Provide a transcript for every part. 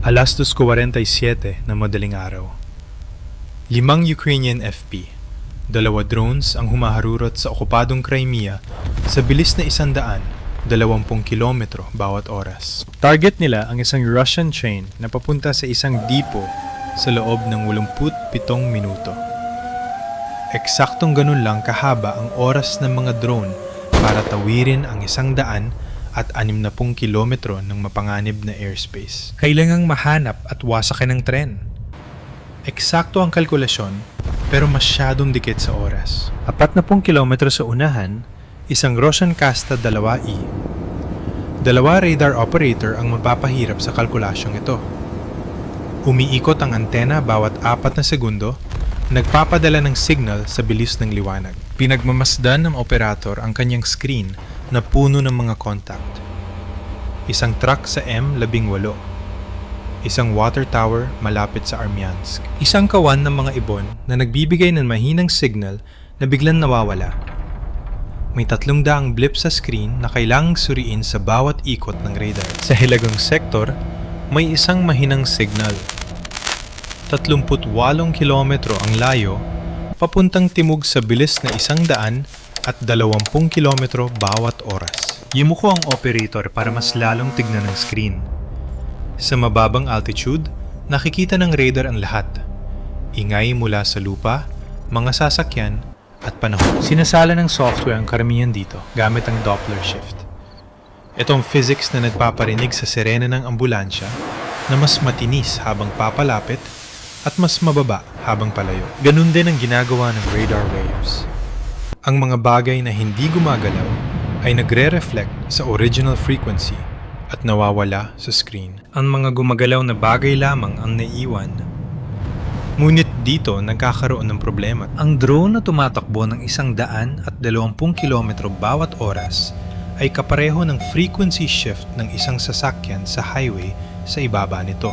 Alas 2:47 ng madaling araw. 5 Ukrainian FP, 2 drones ang humaharurot sa okupadong Crimea sa bilis na 120 kilometro bawat oras. Target nila ang isang Russian train na papunta sa isang depot sa loob ng 87 minuto. Eksaktong ganun lang kahaba ang oras ng mga drone para tawirin ang 160 kilometro ng mapanganib na airspace. Kailangang mahanap at wasakin ng tren. Eksakto ang kalkulasyon pero masyadong dikit sa oras. 40 kilometro sa unahan, isang Russian Kasta 2E. 2 radar operator ang mapapahirap sa kalkulasyong ito. Umiikot ang antena bawat 4 na segundo, nagpapadala ng signal sa bilis ng liwanag. Pinagmamasdan ng operator ang kanyang screen na puno ng mga contact. Isang truck sa M18. Isang water tower malapit sa Armyansk. Isang kawan ng mga ibon na nagbibigay ng mahinang signal na biglang nawawala. May 300 blip sa screen na kailangang suriin sa bawat ikot ng radar. Sa hilagang sektor, may isang mahinang signal. 38 kilometro ang layo, papuntang timog sa bilis na 120 kilometro bawat oras. Yumuko ang operator para mas lalong tignan ng screen. Sa mababang altitude, nakikita ng radar ang lahat. Ingay mula sa lupa, mga sasakyan, at panahon. Sinasala ng software ang karamihan dito gamit ang Doppler shift. Itong physics na nagpaparinig sa sirena ng ambulansya na mas matinis habang papalapit at mas mababa habang palayo. Ganun din ang ginagawa ng radar waves. Ang mga bagay na hindi gumagalaw ay nagre-reflect sa original frequency at nawawala sa screen. Ang mga gumagalaw na bagay lamang ang naiiwan. Ngunit dito nagkakaroon ng problema. Ang drone na tumatakbo ng 120 kilometro bawat oras ay kapareho ng frequency shift ng isang sasakyan sa highway sa ibaba nito.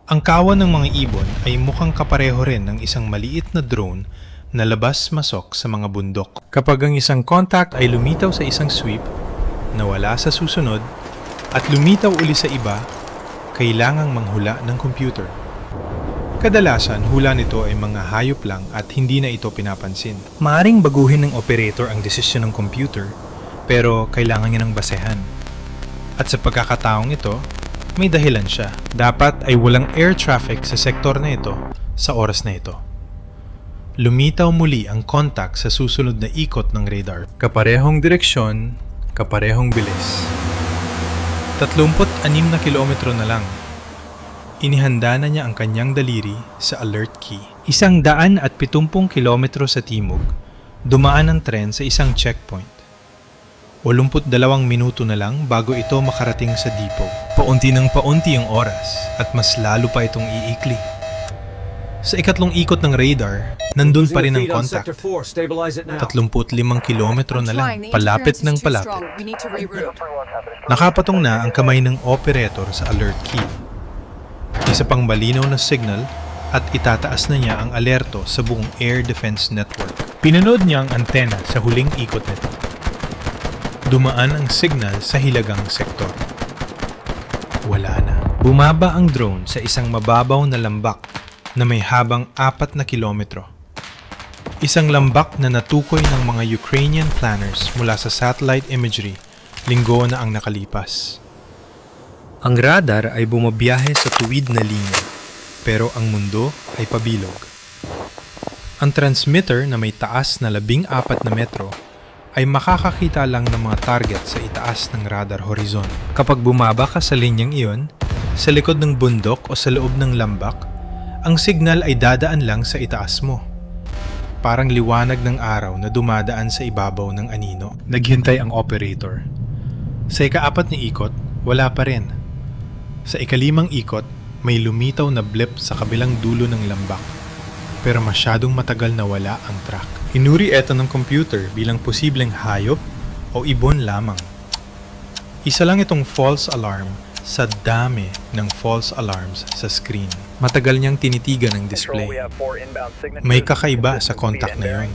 Ang kawan ng mga ibon ay mukhang kapareho rin ng isang maliit na drone na labas-masok sa mga bundok. Kapag ang isang contact ay lumitaw sa isang sweep, nawala sa susunod, at lumitaw uli sa iba, kailangang manghula ng computer. Kadalasan, hula nito ay mga hayop lang at hindi na ito pinapansin. Maaring baguhin ng operator ang desisyon ng computer, pero kailangan niya ng basehan. At sa pagkakataong ito, may dahilan siya. Dapat ay walang air traffic sa sektor na ito sa oras na ito. Lumitaw muli ang contact sa susunod na ikot ng radar. Kaparehong direksyon, kaparehong bilis. 36 na kilometro na lang. Inihanda na niya ang kanyang daliri sa alert key. 170 kilometro sa timog, dumaan ang tren sa isang checkpoint. 82 minuto na lang bago ito makarating sa depot. Paunti ng paunti ang oras at mas lalo pa itong iikli. Sa ikatlong ikot ng radar, nandun pa rin ang contact. 35 kilometro na lang, palapit ng palapit. Nakapatong na ang kamay ng operator sa alert key. Isa pang malinaw na signal at itataas na niya ang alerto sa buong air defense network. Pinanood niya ang antena sa huling ikot nito. Dumaan ang signal sa hilagang sektor. Wala na. Bumaba ang drone sa isang mababaw na lambak na may habang 4 na kilometro. Isang lambak na natukoy ng mga Ukrainian planners mula sa satellite imagery linggo na ang nakalipas. Ang radar ay bumabiyahe sa tuwid na linya, pero ang mundo ay pabilog. Ang transmitter na may taas na 14 na metro ay makakakita lang ng mga target sa itaas ng radar horizon. Kapag bumaba ka sa linyang iyon, sa likod ng bundok o sa loob ng lambak, ang signal ay dadaan lang sa itaas mo. Parang liwanag ng araw na dumadaan sa ibabaw ng anino. Naghintay ang operator. Sa ika-4 na ikot, wala pa rin. Sa ika-5 ikot, may lumitaw na blip sa kabilang dulo ng lambak. Pero masyadong matagal na wala ang track. Inuri ito ng computer bilang posibleng hayop o ibon lamang. Isa lang itong false alarm sa dami ng false alarms sa screen. Matagal niyang tinitigan ang display. May kakaiba sa contact na yun.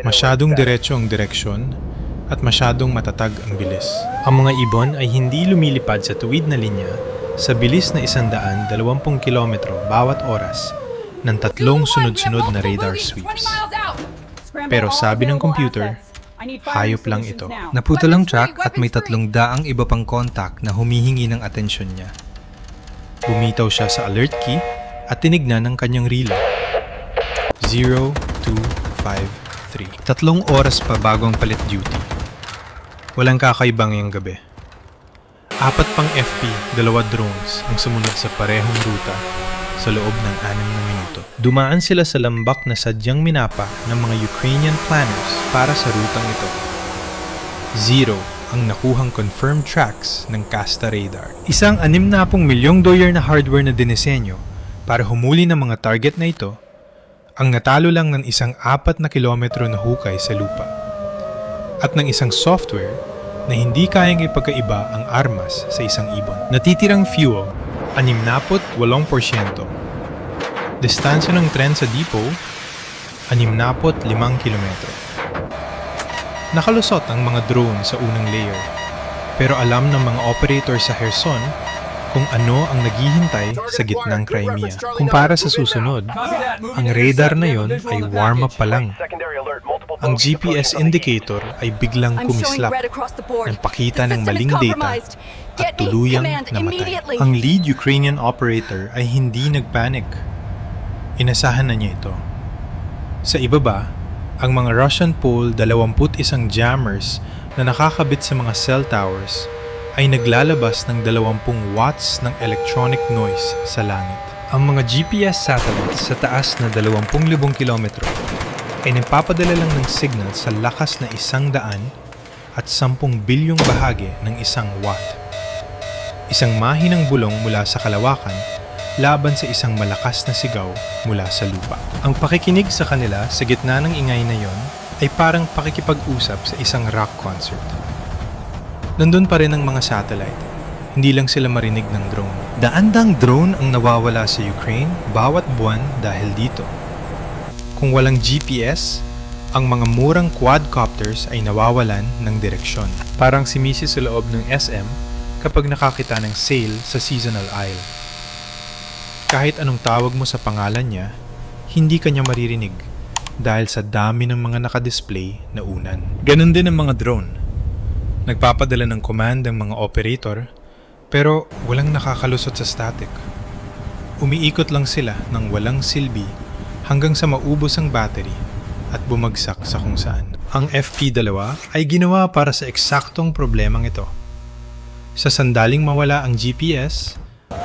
Masyadong diretso ang direksyon at masyadong matatag ang bilis. Ang mga ibon ay hindi lumilipad sa tuwid na linya sa bilis na 120 kilometro bawat oras ng 3 sunod-sunod na radar sweeps. Pero sabi ng computer, hayop lang ito. Naputol ang track at may 300 iba pang contact na humihingi ng atensyon niya. Bumitaw siya sa alert key at tinignan ang kanyang relo. 0, 2, 5, 3. 3 oras pa bago ang palit duty. Walang kakaibang ngayong gabi. 4 pang FP, 2 drones ang sumunod sa parehong ruta sa loob ng 6 na minuto. Dumaan sila sa lambak na sadyang minapa ng mga Ukrainian planners para sa rutang ito. 0 ang nakuhang confirmed tracks ng Kasta radar. Isang $60 milyong na hardware na dinisenyo para humuli ng mga target na ito, ang natalo lang ng isang 4 na kilometro na hukay sa lupa. At ng isang software na hindi kayang ipagkaiba ang armas sa isang ibon. Natitirang fuel, 68%. Distansya ng tren sa depot, 65 kilometro. Nakalusot ang mga drone sa unang layer, pero alam ng mga operator sa Kherson kung ano ang naghihintay sa gitnang Crimea. Kumpara sa susunod, ang radar na yon ay warm-up pa lang. Ang GPS indicator ay biglang kumislap, nagpakita ng maling data at tuluyang namatay. Ang lead Ukrainian operator ay hindi nagpanik. Inasahan na niya ito. Sa ibaba, ang mga Russian Pole 21 jammers na nakakabit sa mga cell towers ay naglalabas ng 20 watts ng electronic noise sa langit. Ang mga GPS satellites sa taas na 20,000 kilometro ay nagpapadala lang ng signal sa lakas na 100 at 10 bilyong bahagi ng 1 watt. Isang mahinang bulong mula sa kalawakan laban sa isang malakas na sigaw mula sa lupa. Ang pakikinig sa kanila sa gitna ng ingay na yon ay parang pakikipag-usap sa isang rock concert. Nandun pa rin ang mga satellite. Hindi lang sila marinig ng drone. Daan-daang drone ang nawawala sa Ukraine bawat buwan dahil dito. Kung walang GPS, ang mga murang quadcopters ay nawawalan ng direksyon. Parang si Mrs. sa loob ng SM kapag nakakita ng sale sa seasonal aisle. Kahit anong tawag mo sa pangalan niya, hindi kanya maririnig dahil sa dami ng mga nakadisplay na unan. Ganon din ang mga drone. Nagpapadala ng command ang mga operator pero walang nakakalusot sa static. Umiikot lang sila ng walang silbi hanggang sa maubos ang battery at bumagsak sa kung saan. Ang FP2 ay ginawa para sa eksaktong problemang ito. Sa sandaling mawala ang GPS,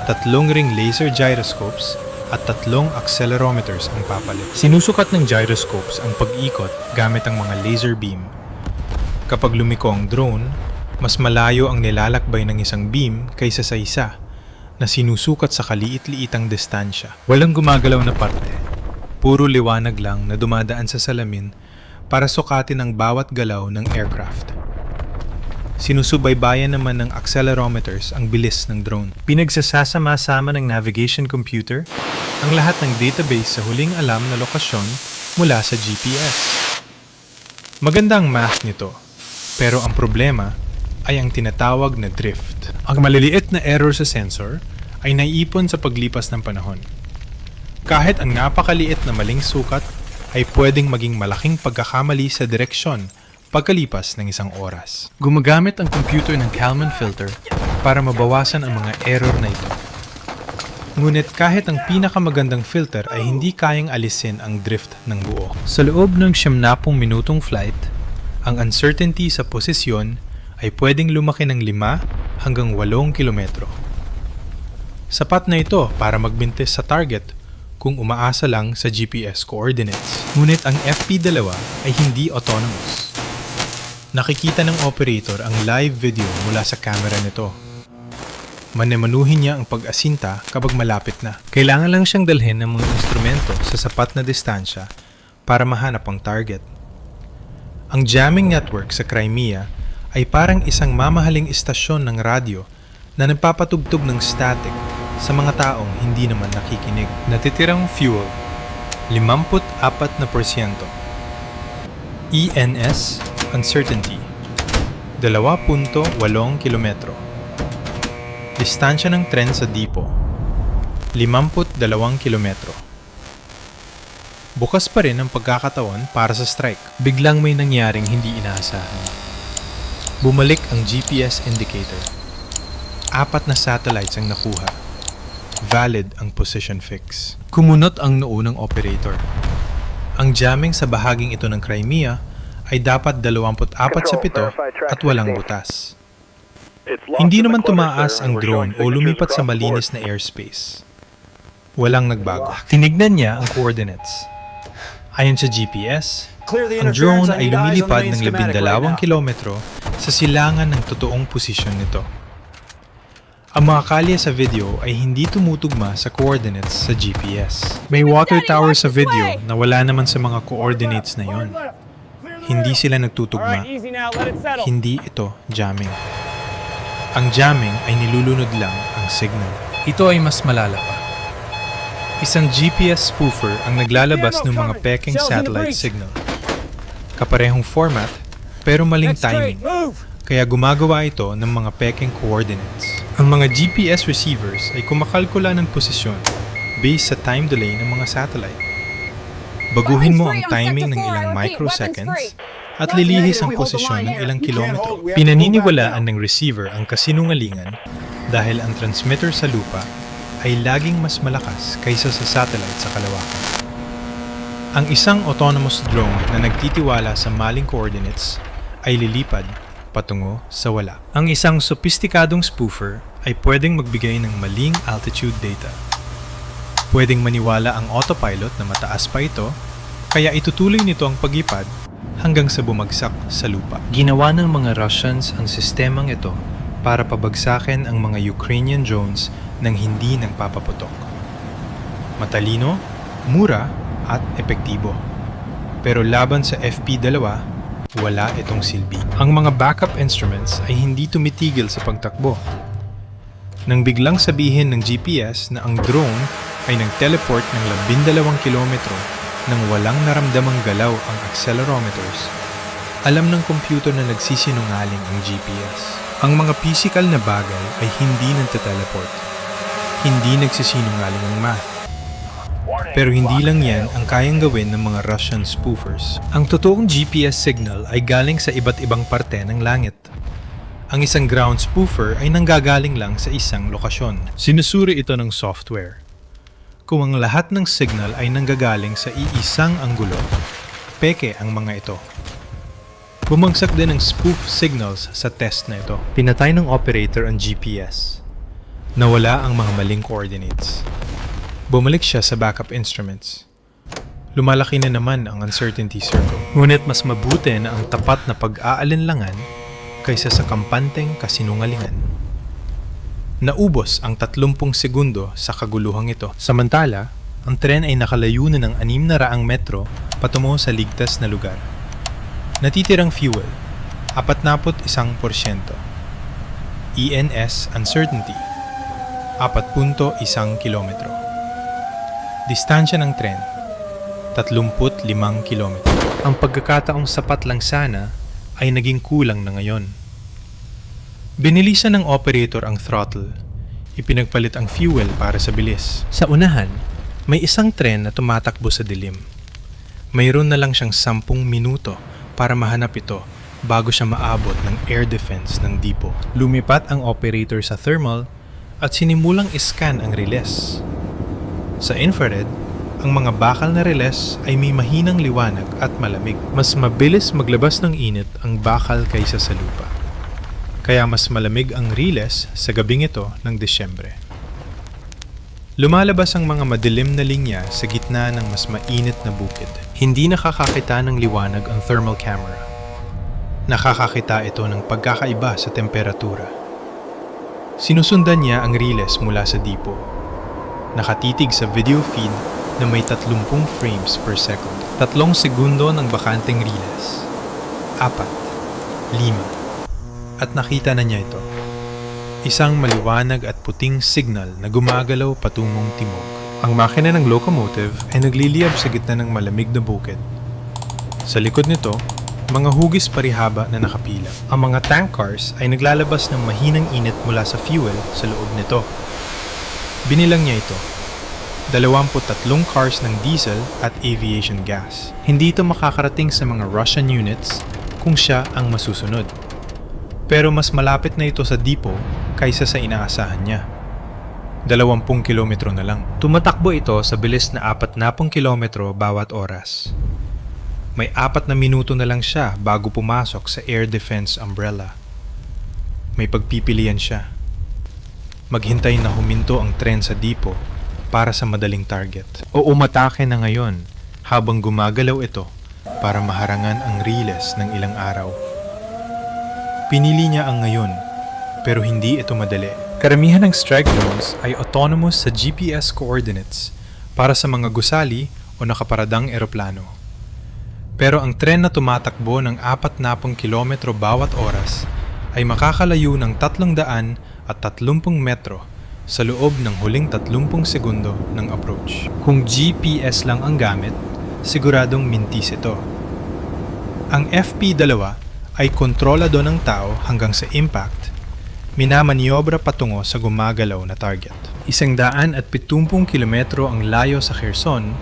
3 ring laser gyroscopes at 3 accelerometers ang papalit. Sinusukat ng gyroscopes ang pag-ikot gamit ang mga laser beam. Kapag lumiko ang drone, mas malayo ang nilalakbay ng isang beam kaysa sa isa na sinusukat sa kaliit-liitang distansya. Walang gumagalaw na parte. Puro liwanag lang na dumadaan sa salamin para sukatin ang bawat galaw ng aircraft. Sinusubaybayan naman ng accelerometers ang bilis ng drone. Pinagsasama-sama ng navigation computer ang lahat ng database sa huling alam na lokasyon mula sa GPS. Maganda ang math nito, pero ang problema ay ang tinatawag na drift. Ang maliliit na error sa sensor ay naiipon sa paglipas ng panahon. Kahit ang napakaliit na maling sukat ay pwedeng maging malaking pagkakamali sa direksyon pagkalipas ng isang oras. Gumagamit ang computer ng Kalman filter para mabawasan ang mga error na ito. Ngunit kahit ang pinakamagandang filter ay hindi kayang alisin ang drift ng buo. Sa loob ng 70 minutong flight, ang uncertainty sa posisyon ay pwedeng lumaki ng 5 hanggang 8 kilometro. Sapat na ito para magbintis sa target kung umaasa lang sa GPS coordinates. Ngunit ang FP2 ay hindi autonomous. Nakikita ng operator ang live video mula sa camera nito. Manemanuhin niya ang pag-asinta kapag malapit na. Kailangan lang siyang dalhin ng mga instrumento sa sapat na distansya para mahanap ang target. Ang jamming network sa Crimea ay parang isang mamahaling istasyon ng radyo na nagpapatugtog ng static sa mga taong hindi naman nakikinig. Natitirang fuel, 54%. ENS, uncertainty, 2.8 kilometro. Distansya ng tren sa Dipo, 52 kilometro. Bukas pa rin ang pagkakataon para sa strike. Biglang may nangyaring hindi inaasahan. Bumalik ang GPS indicator. 4 na satellites ang nakuha. Valid ang position fix. Kumunot ang noo ng operator. Ang jamming sa bahaging ito ng Crimea ay dapat 24 sa 7 at walang butas. Hindi naman tumaas ang drone o lumipat sa malinis na airspace. Walang nagbago. Tinignan niya ang coordinates. Ayon sa GPS, ang drone ay lumilipad ng 12 kilometro sa silangan ng totoong posisyon nito. Ang mga kalye sa video ay hindi tumutugma sa coordinates sa GPS. May water tower sa video na wala naman sa mga coordinates na yon. Hindi sila nagtutugma. Hindi ito jamming. Ang jamming ay nilulunod lang ang signal. Ito ay mas malala pa. Isang GPS spoofer ang naglalabas ng mga peking satellite signal. Kaparehong format, pero maling timing. Kaya gumagawa ito ng mga peking coordinates. Ang mga GPS receivers ay kumakalkula ng posisyon based sa time delay ng mga satellite. Baguhin mo ang timing ng ilang microseconds at lilihis ang posisyon ng ilang kilometro. Pinaniniwalaan ng receiver ang kasinungalingan dahil ang transmitter sa lupa ay laging mas malakas kaysa sa satellite sa kalawakan. Ang isang autonomous drone na nagtitiwala sa maling coordinates ay lilipad patungo sa wala. Ang isang sopistikadong spoofer ay pwedeng magbigay ng maling altitude data. Pwedeng maniwala ang autopilot na mataas pa ito, kaya itutuloy nito ang paglipad hanggang sa bumagsak sa lupa. Ginawa ng mga Russians ang sistemang ito para pabagsakin ang mga Ukrainian drones nang hindi nagpapaputok. Matalino, mura, at epektibo. Pero laban sa FP-2, wala itong silbi. Ang mga backup instruments ay hindi tumitigil sa pagtakbo. Nang biglang sabihin ng GPS na ang drone ay nag-teleport ng 12 kilometro nang walang naramdamang galaw ang accelerometers, alam ng computer na nagsisinungaling ang GPS. Ang mga physical na bagay ay hindi nagte-teleport. Hindi nagsisinungaling ang math. Pero hindi lang yan ang kayang gawin ng mga Russian spoofers. Ang totoong GPS signal ay galing sa iba't ibang parte ng langit. Ang isang ground spoofer ay nanggagaling lang sa isang lokasyon. Sinusuri ito ng software. Kung ang lahat ng signal ay nanggagaling sa iisang anggulo, peke ang mga ito. Bumagsak din ang spoof signals sa test na ito. Pinatay ng operator ang GPS. Nawala ang mga maling coordinates. Bumalik siya sa backup instruments. Lumalaki na naman ang uncertainty circle. Ngunit mas mabuti na ang tapat na pag-aalinlangan kaysa sa kampanteng kasinungalingan. Naubos ang 30 segundo sa kaguluhang ito. Samantala, ang tren ay nakalayo na ng 600 metro patungo sa ligtas na lugar. Natitirang fuel, 41%. ENS uncertainty, 4.1 kilometro. Distansya ng tren, 35 kilometro. Ang pagkakataong sapat lang sana ay naging kulang na ngayon. Binilisan ng operator ang throttle. Ipinagpalit ang fuel para sa bilis. Sa unahan, may isang tren na tumatakbo sa dilim. Mayroon na lang siyang 10 minuto para mahanap ito bago siya maabot ng air defense ng Dipo. Lumipat ang operator sa thermal at sinimulang iscan ang riles. Sa infrared, ang mga bakal na riles ay may mahinang liwanag at malamig. Mas mabilis maglabas ng init ang bakal kaysa sa lupa. Kaya mas malamig ang riles sa gabing ito ng Disyembre. Lumalabas ang mga madilim na linya sa gitna ng mas mainit na bukid. Hindi nakakakita ng liwanag ang thermal camera. Nakakakita ito ng pagkakaiba sa temperatura. Sinusundan niya ang riles mula sa Dipo. Nakatitig sa video feed na may 30 frames per second. 3 segundo ng bakanteng riles. 4, 5. At nakita na niya ito. Isang maliwanag at puting signal na gumagalaw patungong timog. Ang makina ng locomotive ay nagliliyab sa gitna ng malamig na bukid. Sa likod nito, Mga hugis parihaba na nakapila. Ang mga tank cars ay naglalabas ng mahinang init mula sa fuel sa loob nito. Binilang niya ito. 23 cars ng diesel at aviation gas. Hindi ito makakarating sa mga Russian units kung siya ang masusunod. Pero mas malapit na ito sa depot kaysa sa inaasahan niya. 20 kilometro na lang. Tumatakbo ito sa bilis na 40 kilometro bawat oras. May 4 na minuto na lang siya bago pumasok sa air defense umbrella. May pagpipilian siya. Maghintay na huminto ang tren sa depot para sa madaling target. O umatake na ngayon habang gumagalaw ito para maharangan ang riles ng ilang araw. Pinili niya ang ngayon, pero hindi ito madali. Karamihan ng strike drones ay autonomous sa GPS coordinates para sa mga gusali o nakaparadang eroplano. Pero ang tren na tumatakbo ng 40 kilometro bawat oras ay makakalayo ng 330 metro sa loob ng huling 30 segundo ng approach. Kung GPS lang ang gamit, siguradong mintis ito. Ang FP-2 ay kontrolado ng tao hanggang sa impact, minamaniobra patungo sa gumagalaw na target. 170 kilometro ang layo sa Kherson,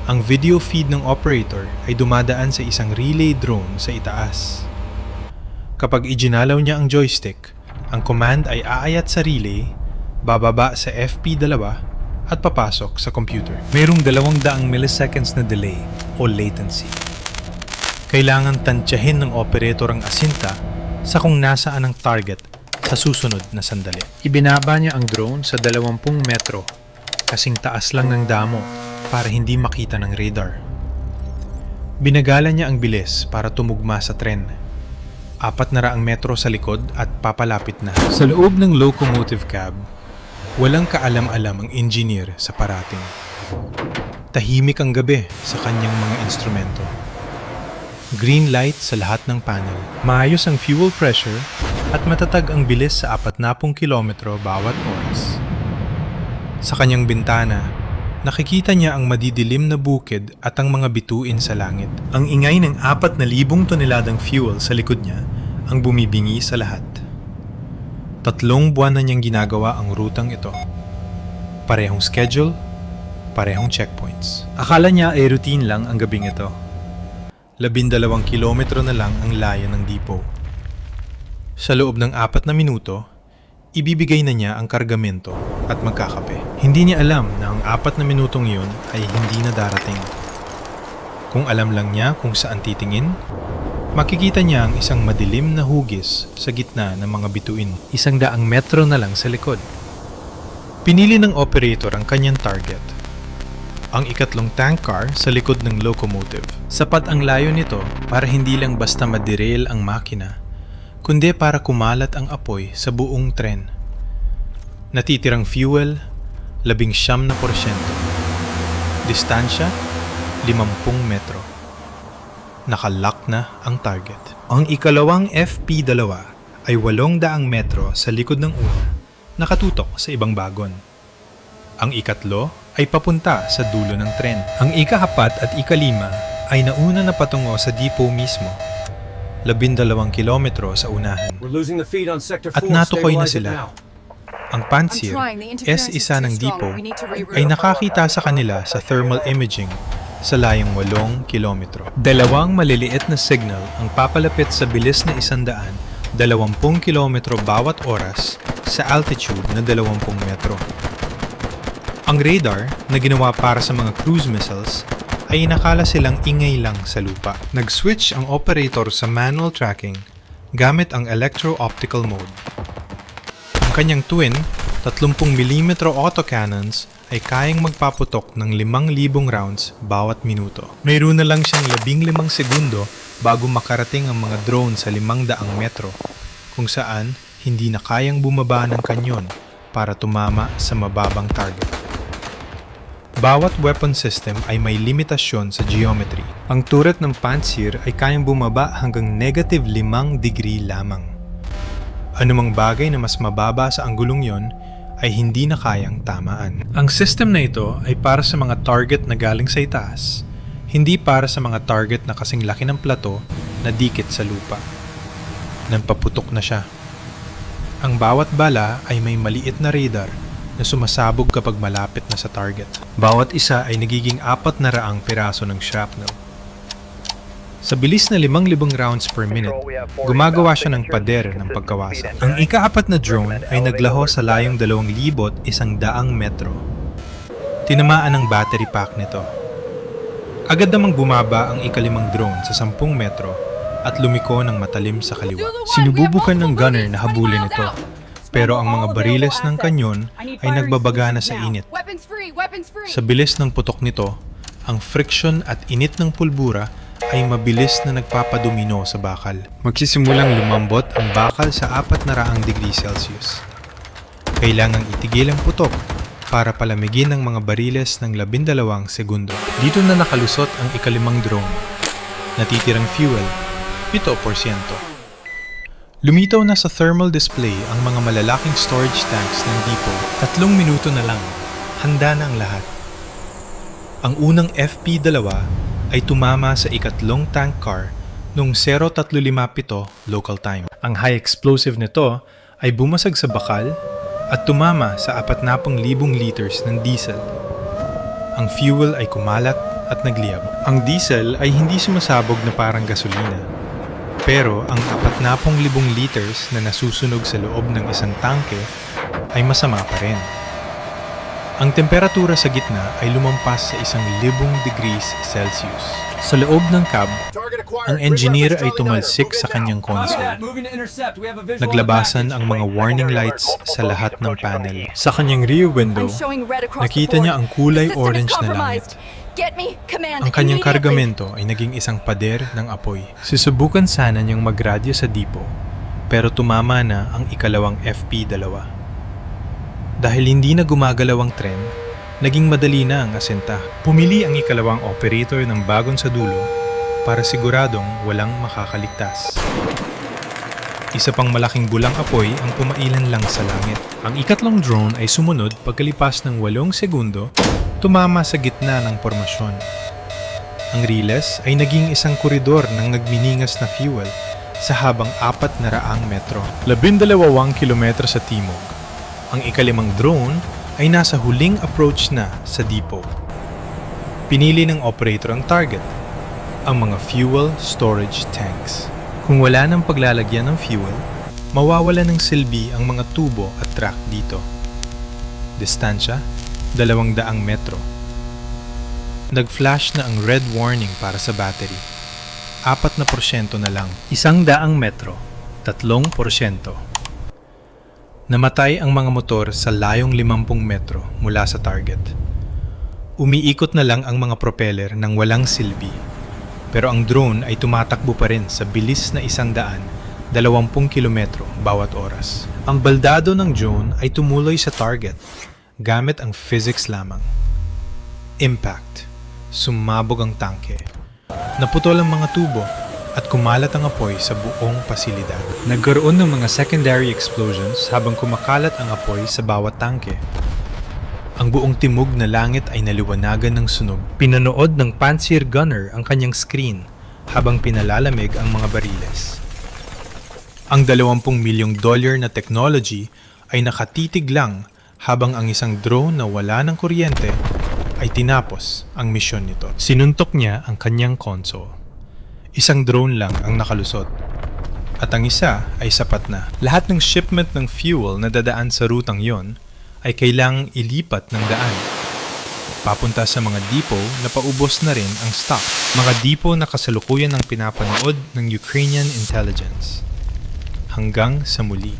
ang video feed ng operator ay dumadaan sa isang relay drone sa itaas. Kapag ijinalaw niya ang joystick, ang command ay aayat sa relay, bababa sa FP-2 at papasok sa computer. Mayroong 200 milliseconds na delay o latency. Kailangan tansyahin ng operator ang asinta sa kung nasaan ang target sa susunod na sandali. Ibinaba niya ang drone sa 20 metro, kasing taas lang ng damo para hindi makita ng radar. Binagala niya ang bilis para tumugma sa tren. 400 metro sa likod at papalapit na. Sa loob ng locomotive cab, walang kaalam-alam ang engineer sa parating. Tahimik ang gabi sa kanyang mga instrumento. Green light sa lahat ng panel. Maayos ang fuel pressure at matatag ang bilis sa 40 kilometro bawat oras. Sa kanyang bintana, nakikita niya ang madidilim na bukid at ang mga bituin sa langit. Ang ingay ng 4,000 toneladang fuel sa likod niya ang bumibingi sa lahat. 3 buwan na niyang ginagawa ang rutang ito. Parehong schedule, parehong checkpoints. Akala niya ay routine lang ang gabing ito. 12 kilometro na lang ang layo ng depot. Sa loob ng 4 na minuto, ibibigay na niya ang kargamento at magkakape. Hindi niya alam na ang 4 na minutong yun ay hindi na darating. Kung alam lang niya kung saan titingin, makikita niya ang isang madilim na hugis sa gitna ng mga bituin. 100 metro na lang sa likod. Pinili ng operator ang kanyang target. Ang ikatlong tank car sa likod ng locomotive. Sapat ang layo nito para hindi lang basta maderail ang makina, kundi para kumalat ang apoy sa buong tren. Natitirang fuel, 19%. Distansya, 50 metro. Nakalock na ang target. Ang ikalawang FP-2 ay 800 metro sa likod ng una, nakatutok sa ibang bagon. Ang ikatlo ay papunta sa dulo ng tren. Ang ika-4 at ika-5 ay nauna na patungo sa depot mismo, 12 kilometro sa unahan. At natukoy na sila. Ang Pantsir, S1 ng depot, ay nakakita sa kanila sa thermal imaging sa layong 8 kilometro. 2 maliliit na signal ang papalapit sa bilis na 120 kilometro bawat oras sa altitude na 20 metro. Ang radar na ginawa para sa mga cruise missiles ay inakala silang ingay lang sa lupa. Nag-switch ang operator sa manual tracking gamit ang electro-optical mode. Ang kanyang twin, 30mm autocannons ay kayang magpaputok ng 5,000 rounds bawat minuto. Mayroon na lang siyang 15 segundo bago makarating ang mga drone sa 500 metro, kung saan hindi na kayang bumaba ng kanyon para tumama sa mababang target. Bawat weapon system ay may limitasyon sa geometry. Ang turret ng Pantsir ay kayang bumaba hanggang -5 degree lamang. Anumang bagay na mas mababa sa anggulong yon ay hindi na kayang tamaan. Ang system na ito ay para sa mga target na galing sa itaas, Hindi para sa mga target na kasing laki ng plato na dikit sa lupa. Nampaputok na siya. Ang bawat bala ay may maliit na radar na sumasabog kapag malapit na sa target. Bawat isa ay nagiging 400 piraso ng shrapnel. Sa bilis na 5,000 rounds per minute, gumagawa siya ng pader ng pagkawasa. Ang ika-4 na drone ay naglaho sa layong 2,100 metro. Tinamaan ang battery pack nito. Agad namang bumaba ang ika-5 drone sa 10 metro at lumiko ng matalim sa kaliwa. Sinububukan ng gunner na habulin ito, pero ang mga bariles ng kanyon ay nagbabaga na sa init. Sa bilis ng putok nito, ang friction at init ng pulbura ay mabilis na nagpapadumino sa bakal. Magsisimulang lumambot ang bakal sa 400 degrees Celsius. Kailangang itigil ang putok para palamigin ang mga bariles ng 12 segundo. Dito na nakalusot ang ika-5 drone. Natitirang fuel, 7%. Lumitaw na sa thermal display ang mga malalaking storage tanks ng depot. 3 minuto na lang, handa na ang lahat. Ang unang FP-2 ay tumama sa ika-3 tank car noong 0357 local time. Ang high explosive nito ay bumasag sa bakal at tumama sa 40,000 liters ng diesel. Ang fuel ay kumalat at nagliyab. Ang diesel ay hindi sumasabog na parang gasolina. Pero ang 40,000 liters na nasusunog sa loob ng isang tangke ay masama pa rin. Ang temperatura sa gitna ay lumampas sa 1,000 degrees Celsius. Sa loob ng cab, ang engineer ay tumalsik sa kanyang console. Naglabasan ang mga warning lights sa lahat ng panel. Sa kanyang rear window, nakita niya ang kulay orange na langit. Ang kanyang kargamento ay naging isang pader ng apoy. Susubukan sana niyang magradyo sa depot, pero tumama na ang ika-2 FP-2. Dahil hindi na gumagalaw ang tren, naging madali na ang asenta. Pumili ang ika-2 operator ng bagon sa dulo para siguradong walang makakaligtas. Isa pang malaking bulang apoy ang pumailan lang sa langit. Ang ika-3 drone ay sumunod pagkalipas ng 8 segundo, tumama sa gitna ng pormasyon. Ang riles ay naging isang koridor ng nagminingas na fuel sa habang 400 metro. 12 kilometro sa timog. Ang ika-5 drone ay nasa huling approach na sa depot. Pinili ng operator ang target, ang mga fuel storage tanks. Kung wala ng paglalagyan ng fuel, mawawala ng silbi ang mga tubo at track dito. Distansya, 200 metro. Nag-flash na ang red warning para sa battery. 4% na lang. 100 metro, 3%. Namatay ang mga motor sa layong 50 metro mula sa target. Umiikot na lang ang mga propeller ng walang silbi. Pero ang drone ay tumatakbo pa rin sa bilis na 120 kilometro bawat oras. Ang baldado ng drone ay tumuloy sa target gamit ang physics lamang. Impact. Sumabog ang tangke. Naputol ang mga tubo at kumalat ang apoy sa buong pasilidad. Nagkaroon ng mga secondary explosions habang kumakalat ang apoy sa bawat tangke. Ang buong timog na langit ay naliwanagan ng sunog. Pinanood ng Panzer gunner ang kanyang screen habang pinalalamig ang mga bariles. Ang $20 milyong na technology ay nakatitig lang habang ang isang drone na wala ng kuryente ay tinapos ang misyon nito. Sinuntok niya ang kanyang console. Isang drone lang ang nakalusot. At ang isa ay sapat na. Lahat ng shipment ng fuel na dadaan sa rutang yon ay kailangang ilipat ng daan. Papunta sa mga depot na paubos na rin ang stock. Mga depot na kasalukuyan ang pinapanood ng Ukrainian intelligence. Hanggang sa muli.